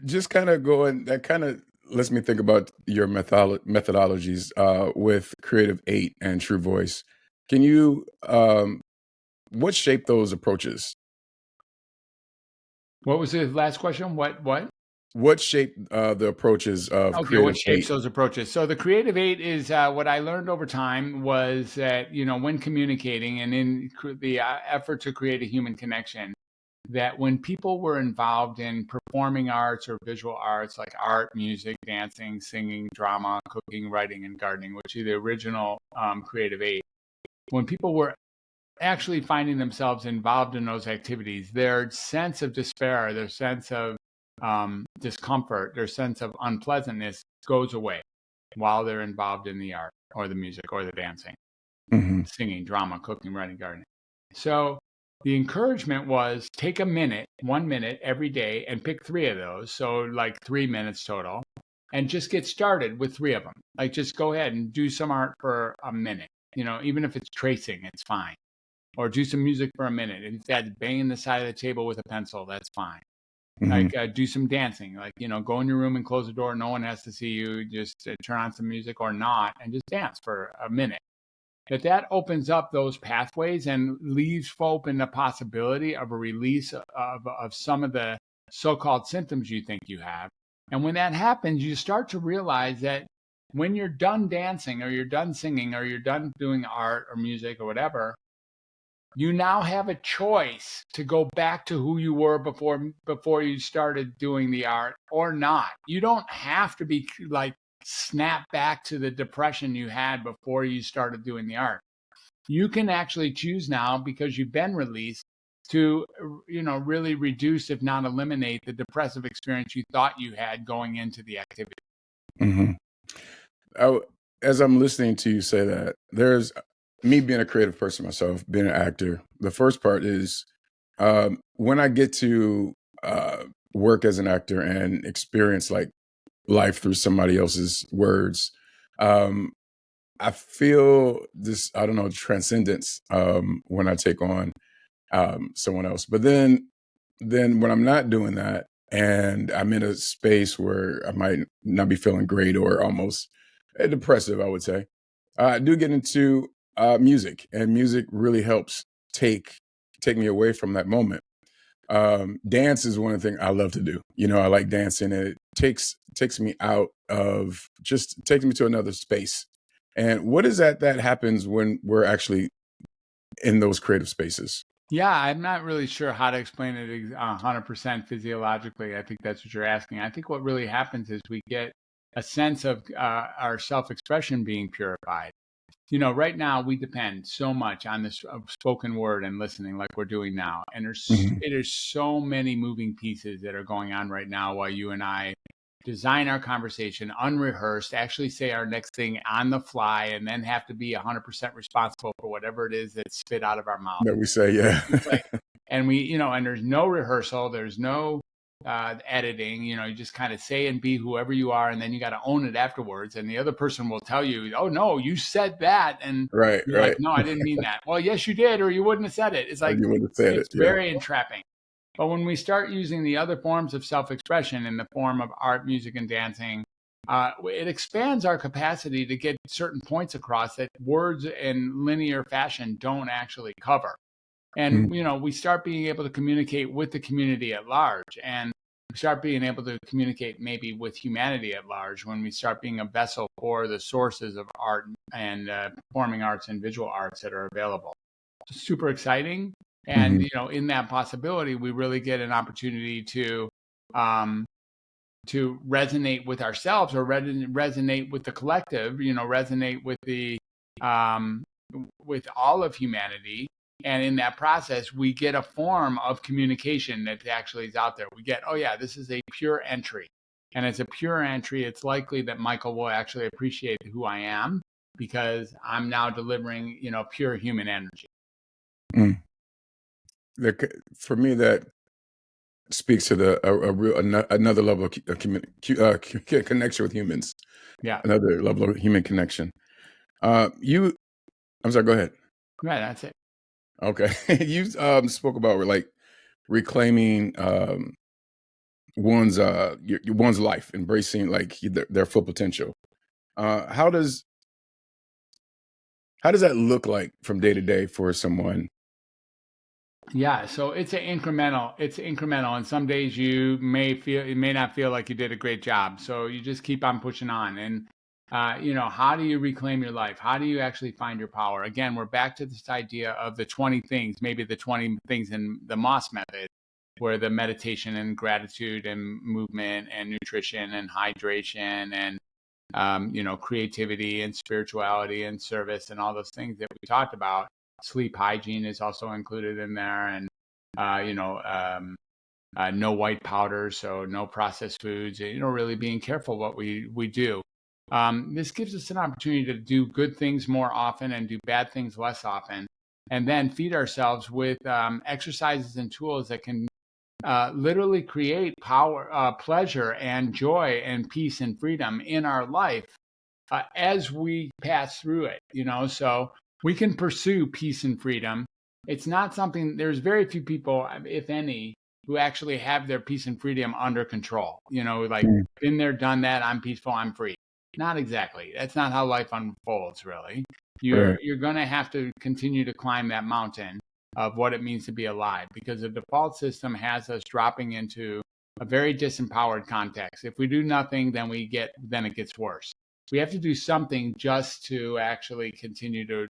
Just kind of going, that kind of lets me think about your methodologies with Creative 8 and True Voice. Can you what shaped those approaches? What was the last question? What shaped the approaches of Okay, what Creative shapes 8? those approaches? So the Creative 8 is what I learned over time was that, when communicating and in the effort to create a human connection, that when people were involved in performing arts or visual arts, like art, music, dancing, singing, drama, cooking, writing, and gardening, which are the original Creative 8, when people were actually finding themselves involved in those activities, their sense of despair, their sense of discomfort, their sense of unpleasantness goes away while they're involved in the art or the music or the dancing, Mm-hmm. singing, drama, cooking, writing, gardening. So the encouragement was take 1 minute every day and pick 3 of those. So like 3 minutes total, and just get started with 3 of them. Like just go ahead and do some art for a minute, even if it's tracing, it's fine. Or do some music for a minute. And if that's banging the side of the table with a pencil, that's fine. Like do some dancing, like, go in your room and close the door. No one has to see you. Just turn on some music or not, and just dance for a minute. That opens up those pathways and leaves open the possibility of a release of some of the so-called symptoms you think you have. And when that happens, you start to realize that when you're done dancing or you're done singing or you're done doing art or music or whatever, you now have a choice to go back to who you were before you started doing the art or not. You don't have to be like snap back to the depression you had before you started doing the art. You can actually choose now, because you've been released, to really reduce, if not eliminate, the depressive experience you thought you had going into the activity. As I'm listening to you say that, there's me being a creative person myself, being an actor. The first part is when I get to work as an actor and experience like life through somebody else's words, I feel this, I don't know, transcendence when I take on someone else. But then when I'm not doing that and I'm in a space where I might not be feeling great or almost depressive, I would say, I do get into music, and music really helps take me away from that moment. Dance is one of the things I love to do. I like dancing. It takes me out of, just takes me to another space. And what is that happens when we're actually in those creative spaces? Yeah, I'm not really sure how to explain it 100% physiologically. I think that's what you're asking. I think what really happens is we get a sense of our self-expression being purified. Right now we depend so much on this spoken word and listening, like we're doing now. And there's so many moving pieces that are going on right now while you and I design our conversation unrehearsed, actually say our next thing on the fly, and then have to be 100% responsible for whatever it is that's spit out of our mouth. That we say, yeah. And and there's no rehearsal, there's no editing. You just kind of say and be whoever you are, and then you got to own it afterwards. And the other person will tell you, "Oh no, you said that," and right. like, "No, I didn't mean that." Well, yes, you did, or you wouldn't have said it. It's like, it's very entrapping. But when we start using the other forms of self-expression in the form of art, music, and dancing, it expands our capacity to get certain points across that words in linear fashion don't actually cover. And, we start being able to communicate with the community at large, and we start being able to communicate maybe with humanity at large when we start being a vessel for the sources of art and performing arts and visual arts that are available. It's super exciting. And, in that possibility, we really get an opportunity to resonate with ourselves, or resonate with the collective, resonate with with all of humanity. And in that process, we get a form of communication that actually is out there. We get, oh yeah, this is a pure entry. And as a pure entry, it's likely that Michael will actually appreciate who I am, because I'm now delivering, pure human energy. For me, that speaks to another level of connection with humans. Yeah. Another level of human connection. I'm sorry, go ahead. Right, that's it. Okay. You spoke about like reclaiming one's life, embracing like their full potential. How does that look like from day to day for someone? Yeah, so it's incremental. And some days you may not feel like you did a great job. So you just keep on pushing on. And how do you reclaim your life? How do you actually find your power? Again, we're back to this idea of the 20 things, maybe the 20 things in the Moss method, where the meditation and gratitude and movement and nutrition and hydration and creativity and spirituality and service and all those things that we talked about. Sleep hygiene is also included in there, and no white powder, so no processed foods. Really being careful what we do. This gives us an opportunity to do good things more often and do bad things less often, and then feed ourselves with exercises and tools that can literally create power, pleasure, and joy, and peace and freedom in our life as we pass through it. So we can pursue peace and freedom. It's not something, there's very few people, if any, who actually have their peace and freedom under control. Like Mm. been there, done that. I'm peaceful. I'm free. Not exactly. That's not how life unfolds, really. Right. You're going to have to continue to climb that mountain of what it means to be alive, because the default system has us dropping into a very disempowered context. If we do nothing, then it gets worse. We have to do something just to actually continue to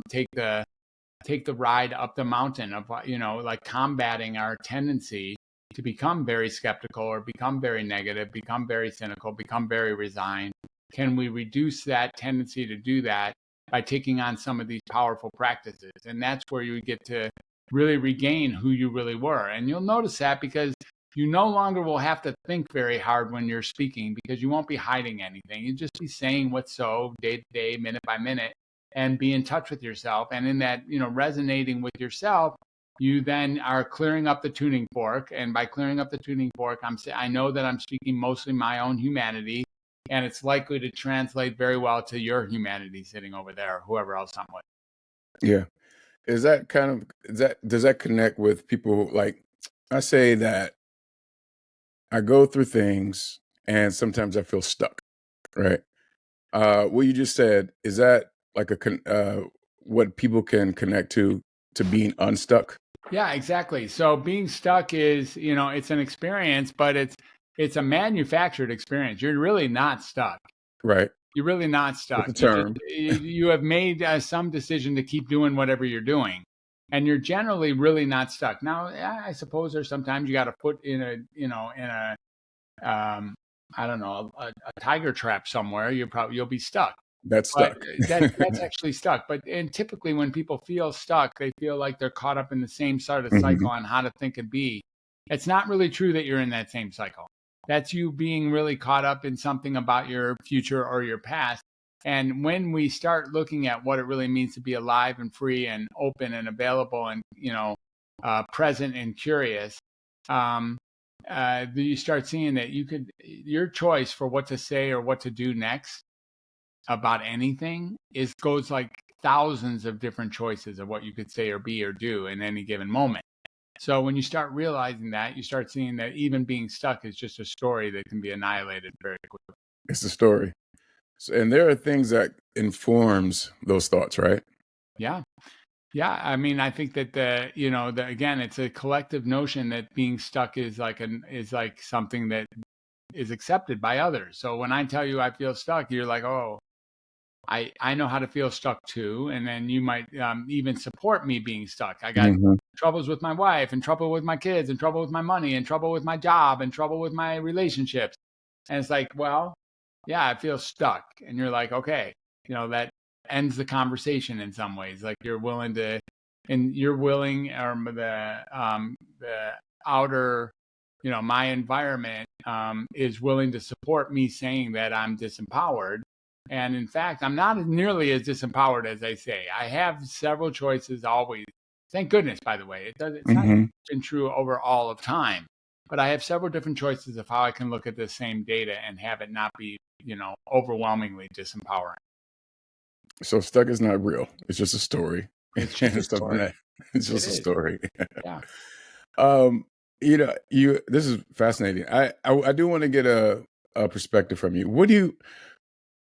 take the ride up the mountain of, like combating our tendency to become very skeptical or become very negative, become very cynical, become very resigned. Can we reduce that tendency to do that by taking on some of these powerful practices? And that's where you get to really regain who you really were. And you'll notice that because you no longer will have to think very hard when you're speaking, because you won't be hiding anything. You just be saying what's so day to day, minute by minute, and be in touch with yourself. And in that, resonating with yourself, you then are clearing up the tuning fork. And by clearing up the tuning fork, I know that I'm speaking mostly my own humanity, and it's likely to translate very well to your humanity sitting over there, or whoever else I'm with. Yeah. Does that connect with people? Like, I say that I go through things and sometimes I feel stuck, right? What you just said, is that like what people can connect to being unstuck? Yeah, exactly. So being stuck is, it's an experience, but it's a manufactured experience. You're really not stuck. Right. You're really not stuck. It's a term. You have made some decision to keep doing whatever you're doing, and you're generally really not stuck. Now, I suppose there's sometimes you got to put in a I don't know, a tiger trap somewhere. You'll be stuck. That's But stuck. that's actually stuck. And typically when people feel stuck, they feel like they're caught up in the same sort of cycle on how to think and be. It's not really true that you're in that same cycle. That's you being really caught up in something about your future or your past. And when we start looking at what it really means to be alive and free and open and available and, present and curious, you start seeing that your choice for what to say or what to do next about anything goes like thousands of different choices of what you could say or be or do in any given moment. So when you start realizing that, you start seeing that even being stuck is just a story that can be annihilated very quickly. It's a story. And there are things that informs those thoughts, right? Yeah. Yeah. I mean, I think that again, it's a collective notion that being stuck is like something that is accepted by others. So when I tell you I feel stuck, you're like, oh, I know how to feel stuck too. And then you might even support me being stuck. I got troubles with my wife and trouble with my kids and trouble with my money and trouble with my job and trouble with my relationships. And it's like, well, yeah, I feel stuck. And you're like, okay, that ends the conversation in some ways. Like or the outer, my environment is willing to support me saying that I'm disempowered. And in fact, I'm not nearly as disempowered as they say. I have several choices always. Thank goodness, by the way. It's not been true over all of time. But I have several different choices of how I can look at the same data and have it not be, overwhelmingly disempowering. So stuck is not real. It's just a story. It's just a story. It's just a story. Yeah. This is fascinating. I do want to get a perspective from you.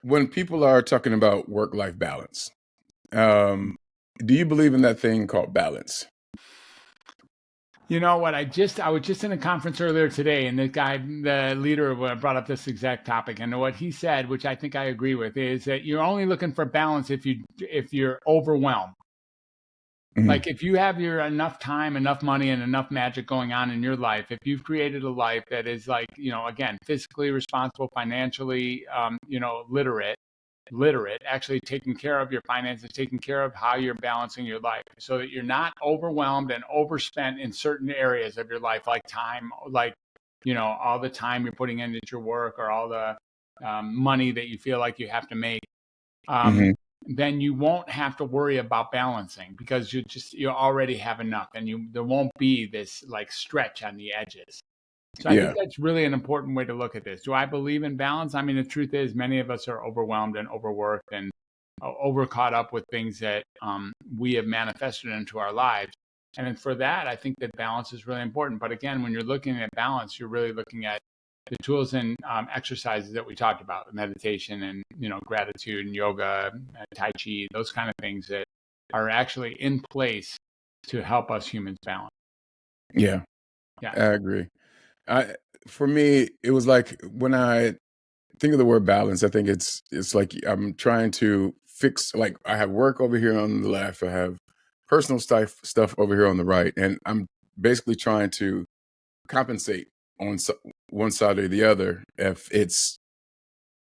When people are talking about work-life balance, do you believe in that thing called balance? You know what? I was just in a conference earlier today, and the leader brought up this exact topic. And what he said, which I think I agree with, is that you're only looking for balance if you're overwhelmed. Like if you have enough time, enough money, and enough magic going on in your life, if you've created a life that is like, again, fiscally responsible, financially, literate, actually taking care of your finances, taking care of how you're balancing your life so that you're not overwhelmed and overspent in certain areas of your life, like time, like, all the time you're putting into your work or all the money that you feel like you have to make. Then you won't have to worry about balancing because you already have enough, and there won't be this like stretch on the edges. So I think that's really an important way to look at this. Do I believe in balance? I mean, the truth is many of us are overwhelmed and overworked and over caught up with things that we have manifested into our lives. And for that, I think that balance is really important. But again, when you're looking at balance, you're really looking at the tools and exercises that we talked about, meditation and, gratitude and yoga, Tai Chi, those kind of things that are actually in place to help us humans balance. Yeah, Yeah. I agree. For me, it was like when I think of the word balance, I think it's like I'm trying to fix, like I have work over here on the left, I have personal stuff over here on the right, and I'm basically trying to compensate on one side or the other if it's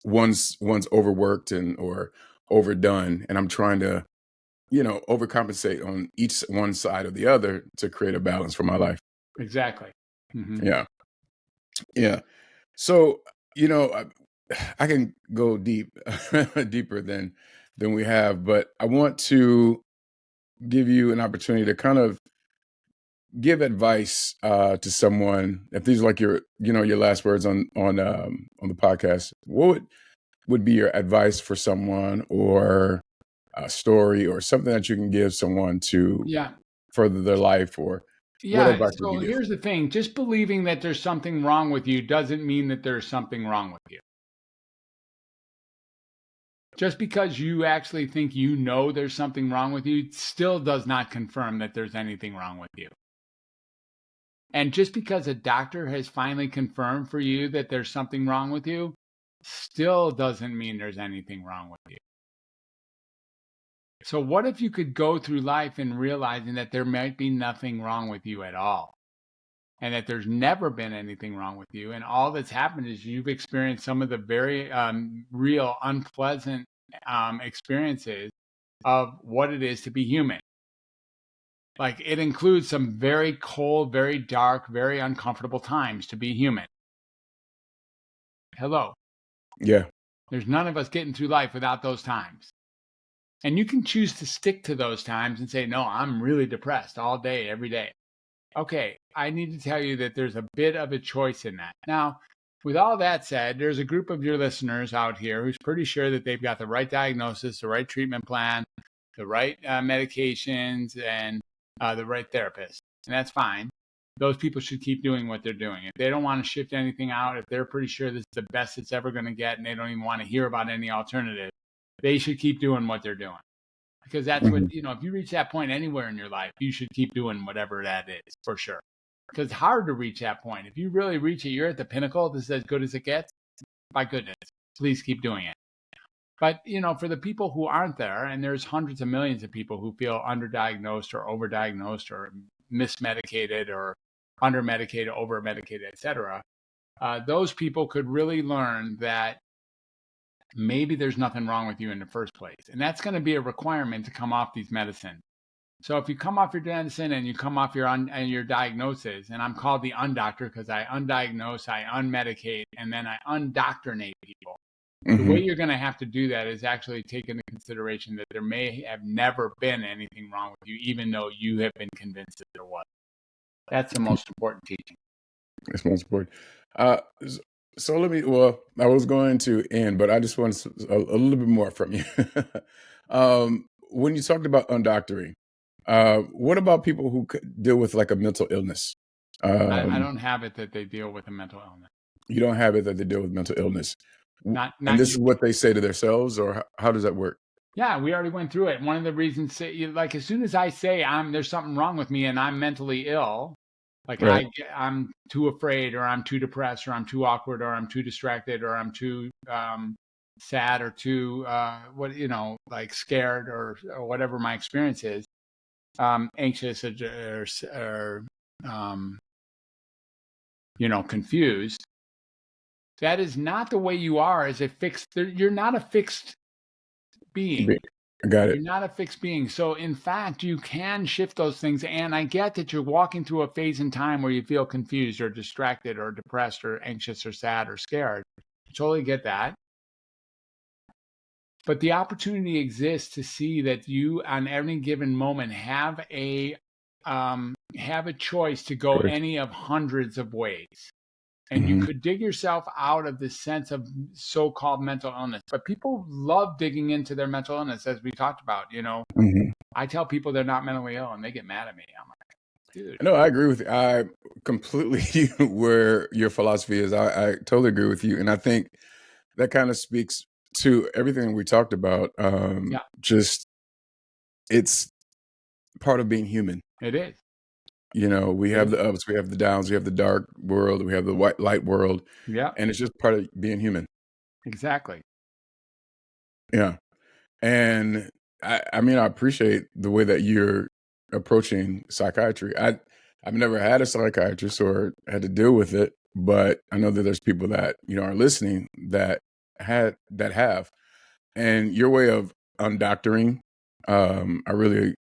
one's overworked and or overdone, and I'm trying to overcompensate on each one side or the other to create a balance for my life. Exactly. Mm-hmm. Yeah. Yeah. So, I can go deeper than we have, but I want to give you an opportunity to kind of give advice to someone. If these are like your last words on the podcast, what would be your advice for someone, or a story or something that you can give someone to Yeah. further their life, or what Yeah. advice would So you give? here's the thing, just believing that there's something wrong with you doesn't mean that there's something wrong with you. Just because you actually think there's something wrong with you still does not confirm that there's anything wrong with you. And just because a doctor has finally confirmed for you that there's something wrong with you still doesn't mean there's anything wrong with you. So what if you could go through life and realizing that there might be nothing wrong with you at all, and that there's never been anything wrong with you, and all that's happened is you've experienced some of the very real unpleasant experiences of what it is to be human. Like, it includes some very cold, very dark, very uncomfortable times to be human. Hello. Yeah. There's none of us getting through life without those times. And you can choose to stick to those times and say, no, I'm really depressed all day, every day. Okay, I need to tell you that there's a bit of a choice in that. Now, with all that said, there's a group of your listeners out here who's pretty sure that they've got the right diagnosis, the right treatment plan, the right medications, and the right therapist. And that's fine. Those people should keep doing what they're doing. If they don't want to shift anything out, if they're pretty sure this is the best it's ever going to get and they don't even want to hear about any alternative, they should keep doing what they're doing. Because that's what, if you reach that point anywhere in your life, you should keep doing whatever that is, for sure. Because it's hard to reach that point. If you really reach it, you're at the pinnacle. This is as good as it gets. My goodness, please keep doing it. But, for the people who aren't there, and there's hundreds of millions of people who feel underdiagnosed or overdiagnosed or mismedicated or undermedicated, overmedicated, et cetera, those people could really learn that maybe there's nothing wrong with you in the first place. And that's going to be a requirement to come off these medicines. So if you come off your medicine and you come off your diagnosis, and I'm called the undoctor because I undiagnose, I unmedicate, and then I undoctrinate people. The way you're going to have to do that is actually take into consideration that there may have never been anything wrong with you, even though you have been convinced that there was. That's the most important teaching. It's most important. So I was going to end, but I just want a little bit more from you. When you talked about undoctoring, what about people who deal with like a mental illness? I don't have it that they deal with a mental illness. You don't have it that they deal with mental illness. Not And this you. is what they say to themselves, or how does that work? Yeah, we already went through it. One of the reasons, like, as soon as I say there's something wrong with me and I'm mentally ill, like Right. I'm too afraid, or I'm too depressed, or I'm too awkward, or I'm too distracted, or I'm too sad, or too like scared, or whatever my experience is, anxious, or confused. That is not the way you are as a fixed. You're not a fixed being. I got it. You're not a fixed being. So in fact, you can shift those things. And I get that you're walking through a phase in time where you feel confused or distracted or depressed or anxious or sad or scared. I totally get that. But the opportunity exists to see that you, on any given moment, have a choice to go any of hundreds of ways. And you could dig yourself out of this sense of so-called mental illness. But people love digging into their mental illness, as we talked about. I tell people they're not mentally ill, and they get mad at me. I'm like, dude. No, I agree with you. I completely where your philosophy is. I totally agree with you. And I think that kind of speaks to everything we talked about. Yeah. Just it's part of being human. It is. You know, we have the ups, we have the downs, we have the dark world, we have the white light world, Yeah, and it's just part of being human. exactly. Yeah. And I mean, I appreciate the way that you're approaching psychiatry. I've never had a psychiatrist or had to deal with it, but I know that there's people that, you know, are listening that have. And your way of undoctoring, I really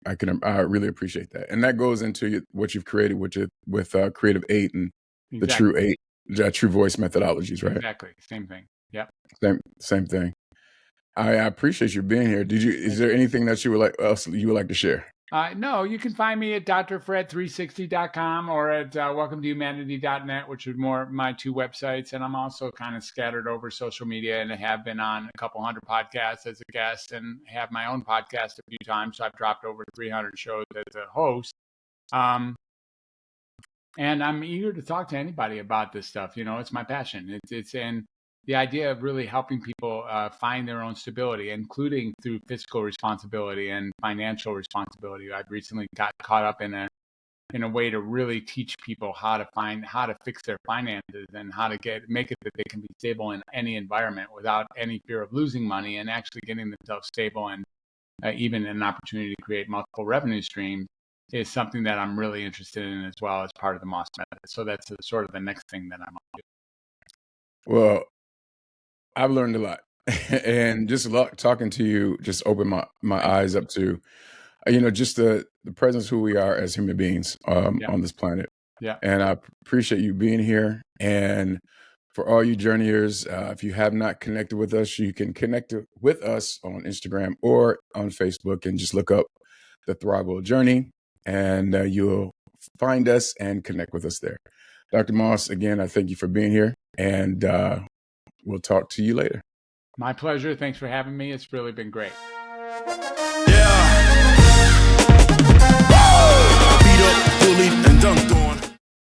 appreciate that. And that goes into what you've created, which is with Creative 8 and the Exactly. True 8, True Voice methodologies, right? Exactly. Same thing. Yeah. Same thing. I appreciate you being here. Is there anything that you would like to share? No, you can find me at drfred360.com or at welcometohumanity.net, which are more my two websites. And I'm also kind of scattered over social media and I have been on a couple hundred podcasts as a guest and have my own podcast a few times. So I've dropped over 300 shows as a host. And I'm eager to talk to anybody about this stuff. You know, it's my passion. It's in the idea of really helping people find their own stability, including through fiscal responsibility and financial responsibility. I've recently got caught up in a way to really teach people how to fix their finances and how to make it that they can be stable in any environment without any fear of losing money and actually getting themselves stable and even an opportunity to create multiple revenue streams is something that I'm really interested in as well as part of the Moss method. So that's sort of the next thing that I'm on. Well, I've learned a lot. And just talking to you just opened my eyes up to, you know, just the presence who we are as human beings on this planet. Yeah. And I appreciate you being here. And for all you journeyers, if you have not connected with us, you can connect with us on Instagram or on Facebook and just look up The Thrival Journey and you'll find us and connect with us there. Dr. Moss, again, I thank you for being here and we'll talk to you later. My pleasure. Thanks for having me. It's really been great.